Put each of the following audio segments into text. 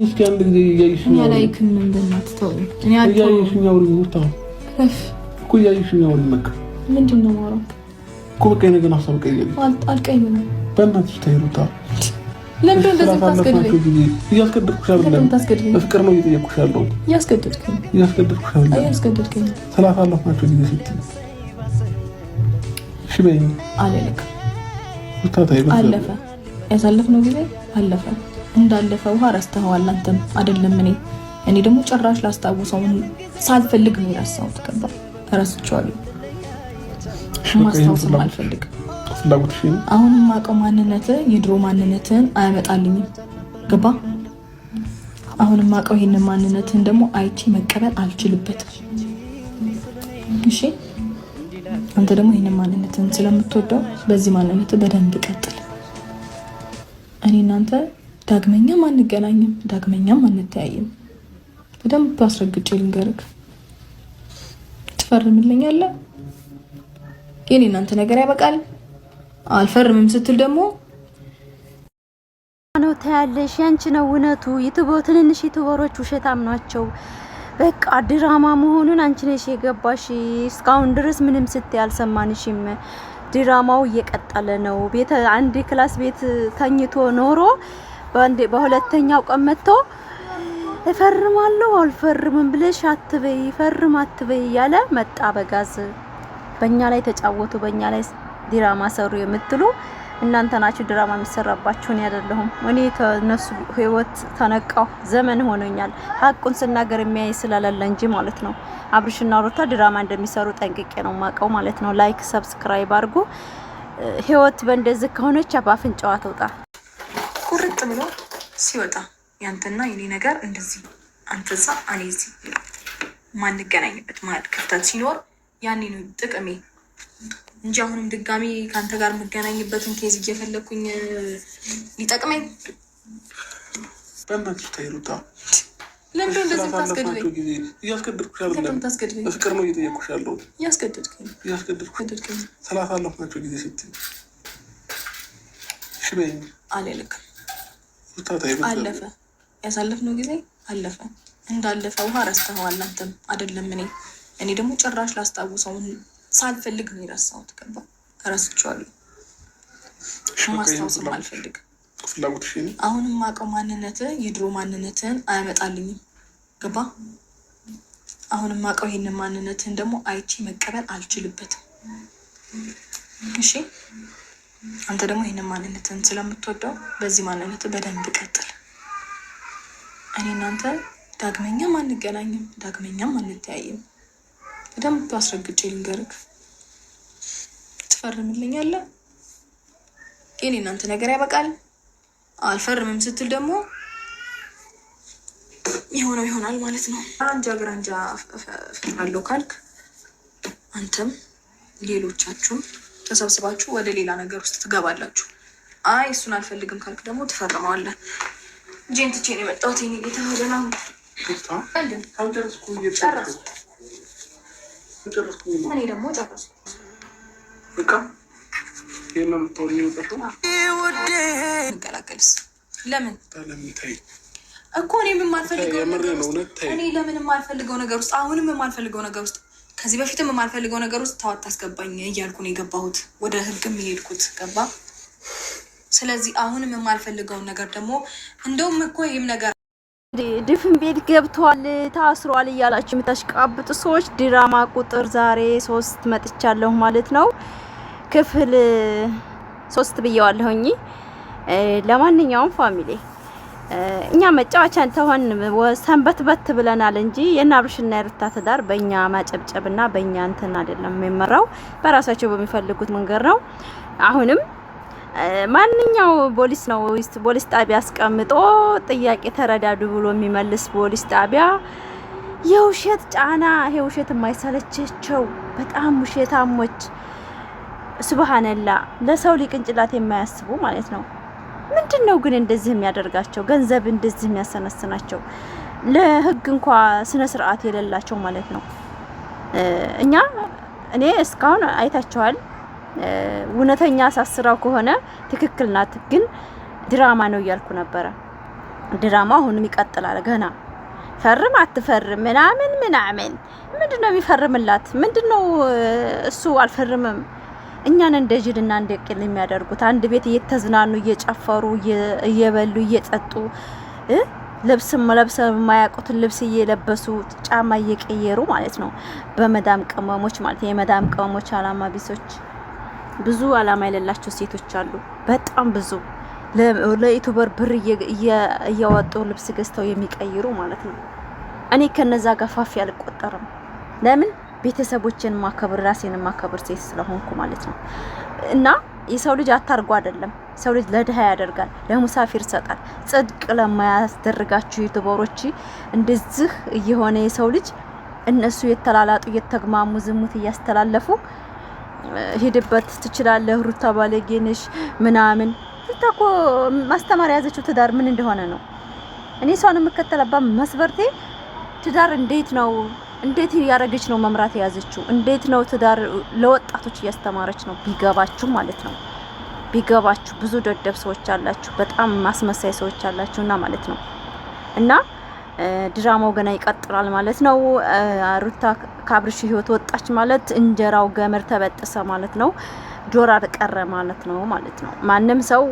እስኪ አንድ ጊዜ እያይሽኝ እኛ ላይ ክም እንደናት ተው እኔ እያይሽኝ አውሪኝ ውጣው እኮ እያይሽኝ አውሪኝ በቃ ምንድን ነው ማውራት እኮ በቃ የነገር ሀሳብ ቀይሪ አልቀይም በእናትሽ ተይ ውጣ ለምን እንደዚህ ታስገድለኝ እያስገድድኩሽ አይደለም ፍቅር ነው እየጠየኩሽ ያለው እያስገድድኩሽ ስላሳለፍናቸው ጊዜ ስትይ እሺ በይኝ አለልክ ውጣ ተይ አለፈ ያሳለፍነው ጊዜ አለፈ እንዳለፈ ውሃ ረስተኸዋል አንተም አይደለም እኔ ደግሞ ጭራሽ ላስታውሰው ሳልፈልግ ነው ያሳውት ከባ እረስቸዋለሁ ማስታወስ አልፈልግ ፍላጎትሽ አሁን ማቀው ማንነቴ የድሮ ማንነትን አያመጣልኝም ገባ አሁን ማቀው ይሄን ማንነትን ደግሞ አይቺ መቀበል አልችልበትም እሺ አንተ ደግሞ ይሄን ማንነትን ስለምትወደው በዚህ ማንነት በደንብ ቀጥል እኔ እናንተ ዳግመኛም አንገናኝም ዳግመኛም አንተያይም በደንብ አስረግጬ ልንገርክ ትፈርምልኛለህ የኔ እናንተ ነገር ያበቃል አልፈርምም ስትል ደግሞ ነው ታያለሽ ያንቺ ነው እውነቱ ትንንሽ ዩቲዩበሮች ውሸታም ናቸው በቃ ድራማ መሆኑን አንቺ ነሽ የገባሽ እስካሁን ድረስ ምንም ስትይ አልሰማንሽም ድራማው እየቀጠለ ነው ቤት አንድ ክላስ ቤት ተኝቶ ኖሮ በሁለተኛው ቀን መጥቶ እፈርማለሁ አልፈርምም ብለሽ አትበይ ፈርም አትበይ ያለ መጣ በጋዝ በእኛ ላይ ተጫወቱ በእኛ ላይ ድራማ ሰሩ የምትሉ እናንተ ናችሁ ድራማ የሚሰራባችሁ ነው አይደለም እኔ ተነሱ ህይወት ተነቃው ዘመን ሆኖኛል ሐቁን ስናገር የሚያይ ስለሌለ እንጂ ማለት ነው አብርሽና ሩታ ድራማ እንደሚሰሩ ጠንቅቄ ነው ማቀው ማለት ነው ላይክ ሰብስክራይብ አድርጉ ህይወት በእንደዚህ ከሆነች አባፍንጫዋ ተውጣ ቁርጥ ብሎ ሲወጣ ያንተና የኔ ነገር እንደዚህ አንተዛ አኔዚ ማንገናኝበት ማለት ክፍተት ሲኖር ያኔ ነው ጥቅሜ እንጂ አሁንም ድጋሚ ካንተ ጋር መገናኝበትን ኬዝ እየፈለኩኝ ሊጠቅመኝ በእናትሽ ተይ ሩታ ለምን እንደዚህ ታስገድለኝ እያስገድድኩሽ አይደለም ፍቅር ነው እየጠየኩሽ ያለው እያስገድድኩኝ ስላሳለፍናቸው ጊዜ ስትይ እሺ በይኝ አለልክ አለፈ ያሳለፍነው ጊዜ አለፈ እንዳለፈ ውሃ ረስተኸዋል አንተም አይደለም እኔ ደግሞ ጭራሽ ላስታውሰው ሳልፈልግ ነው የረሳሁት ገባ እረስቸዋለሁ ማስታወስ አልፈልግ ፍላጎትሽ አሁን ማቀው ማንነቴ የድሮ ማንነትን አያመጣልኝም ገባ አሁን ማቀው ይሄን ማንነትን ደግሞ አይቺ መቀበል አልችልበትም እሺ አንተ ደግሞ ይሄን ማንነትን ስለምትወደው በዚህ ማንነት በደንብ ቀጥል እኔ እናንተ ዳግመኛም አንገናኝም ዳግመኛም አንተያይም በደንብ አስረግጬ ልንገርክ ትፈርምልኛለህ የኔ እናንተ ነገር ያበቃል አልፈርምም ስትል ደግሞ የሆነው ይሆናል ማለት ነው ግራንጃ ፈራለሁ ካልክ አንተም ሌሎቻችሁም ተሰብስባችሁ ወደ ሌላ ነገር ውስጥ ትገባላችሁ አይ እሱን አልፈልግም ካልክ ደግሞ ትፈርመዋለህ ጄንትቼ ነው የመጣሁት የኔ ጌታ ወደና እኔ ደግሞ ጨረስኩ በቃ የለም ተወሪኝ ወጣሁ እንቀላቀልስ ለምን ታለምታይ እኮ እኔ ምን ማልፈልገው ነገር ውስጥ እኔ ለምን ማልፈልገው ነገር ውስጥ አሁንም ማልፈልገው ነገር ውስጥ ከዚህ በፊትም ማልፈልገው ነገር ውስጥ ታዋት አስገባኝ እያልኩ ነው የገባሁት ወደ ህግም ይሄድኩት ገባ ስለዚህ አሁንም ማልፈልገው ነገር ደግሞ እንደውም እኮ ይሄም ነገር ድፍን ቤት ገብቷል ታስሯል እያላችሁ የምታሽቃብጡ ሰዎች ድራማ ቁጥር ዛሬ 3 መጥቻለሁ ማለት ነው ክፍል 3 ብየዋለሁኝ ለማንኛውም ፋሚሊ እኛ መጫወቻን ተሆን ሰንበትበት ብለናል እንጂ የናብርሽና የሩታ ትዳር በእኛ ማጨብጨብና በእኛ እንትን አይደለም የሚመራው በራሳቸው በሚፈልጉት መንገድ ነው አሁንም ማንኛው ፖሊስ ነው ፖሊስ ጣቢያ አስቀምጦ ጥያቄ ተረዳዱ ብሎ የሚመልስ ፖሊስ ጣቢያ የውሸት ጫና የውሸት የማይሰለቸቸው በጣም ውሸታሞች ሱብሃንአላህ ለሰው ሊቅንጭላት የማያስቡ ማለት ነው ምንድነው ግን እንደዚህ የሚያደርጋቸው ገንዘብ እንደዚህ የሚያሰነስናቸው ለህግ እንኳን ስነ ስርዓት የሌላቸው ማለት ነው እኔ እስካሁን አይታችኋል እውነተኛ ሳስራው ከሆነ ትክክል ናት ግን ድራማ ነው ያልኩ ነበር ድራማ አሁንም ይቀጥላል። ገና ፈርም አትፈርም ምናምን ምንድነው የሚፈርምላት? ምንድነው እሱ አልፈርምም። እኛን እንደ ጅልና እንደ ቅል የሚያደርጉት አንድ ቤት እየተዝናኑ እየጨፈሩ እየበሉ እየጠጡ ልብስም ለብሰው የማያውቁትን ልብስ እየለበሱ ጫማ እየቀየሩ ማለት ነው። በመዳም ቅመሞች ማለት የመዳም ቅመሞች አላማ ቢሶች ብዙ አላማ የሌላቸው ሴቶች አሉ። በጣም ብዙ ለዩቲዩበር ብር እያወጡ ልብስ ገዝተው የሚቀይሩ ማለት ነው። እኔ ከነዛ ጋፋፊ አልቆጠርም። ለምን ቤተሰቦችን ማከብር ራሴን ማከብር ሴት ስለሆንኩ ማለት ነው። እና የሰው ልጅ አታርጎ አይደለም። ሰው ልጅ ለድሃ ያደርጋል፣ ለሙሳፊር ይሰጣል። ጽድቅ ለማያስደርጋችሁ ዩቲዩበሮች እንደዚህ እየሆነ የሰው ልጅ እነሱ የተላላጡ እየተግማሙ ዝሙት እያስተላለፉ ሄድበት ትችላለህ ሩታ ባለጌነሽ ምናምን እኮ ማስተማር ያዘችው ትዳር ምን እንደሆነ ነው። እኔ እሷን የምከተለባት መስበርቴ ትዳር እንዴት ያረገች ነው መምራት የያዘችው? እንዴት ነው ትዳር ለወጣቶች እያስተማረች ነው? ቢገባችሁ ማለት ነው። ቢገባችሁ ብዙ ደደብ ሰዎች አላችሁ፣ በጣም ማስመሳይ ሰዎች አላችሁና ማለት ነው። እና ድራማው ገና ይቀጥላል ማለት ነው። ሩታ ከአብርሽ ህይወት ወጣች ማለት እንጀራው ገመድ ተበጠሰ ማለት ነው። ዶላር ቀረ ማለት ነው። ማንም ሰው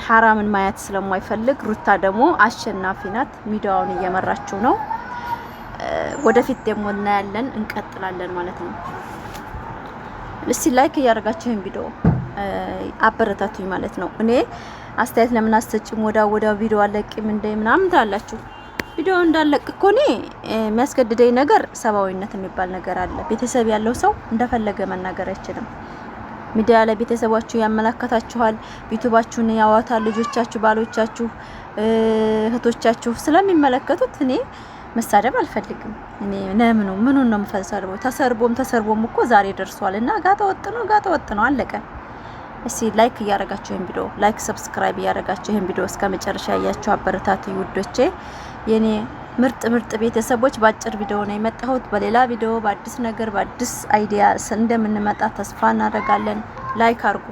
ሐራምን ማየት ስለማይፈልግ ሩታ ደግሞ አሸናፊ ናት። ሚዲያውን እየመራችው ነው። ወደፊት ደግሞ እናያለን፣ እንቀጥላለን ማለት ነው። እስቲ ላይክ እያደረጋችሁ ይሄን ቪዲዮ አበረታቱኝ ማለት ነው። እኔ አስተያየት ለምን አስተጭም ወዳው ቪዲዮ አለቅም እንደ ምናምን ታላችሁ። ቪዲዮ እንዳለቅ እኮ እኔ የሚያስገድደኝ ነገር ሰብአዊነት የሚባል ነገር አለ። ቤተሰብ ያለው ሰው እንደፈለገ መናገር አይችልም። ሚዲያ ላይ ቤተሰባችሁ ያመላከታችኋል፣ ዩቲዩባችሁን ያዋታል፣ ልጆቻችሁ፣ ባሎቻችሁ፣ እህቶቻችሁ ስለሚመለከቱት እኔ መሳደብ አልፈልግም። እኔ ምኑን ነው የምፈሰርበው? ተሰርቦም እኮ ዛሬ ደርሷልና ጋጠ ወጥ ነው አለቀ። እስቲ ላይክ እያረጋችሁ ይሄን ቪዲዮ ሰብስክራይብ እያረጋችሁ ይሄን ቪዲዮ እስከ መጨረሻ ያያችሁ አበረታቱ ውዶቼ፣ የኔ ምርጥ ቤተሰቦች። በአጭር ቪዲዮ ነው የመጣሁት። በሌላ ቪዲዮ በአዲስ ነገር በአዲስ አይዲያ እንደምንመጣ ተስፋ እናደርጋለን። ላይክ አድርጉ።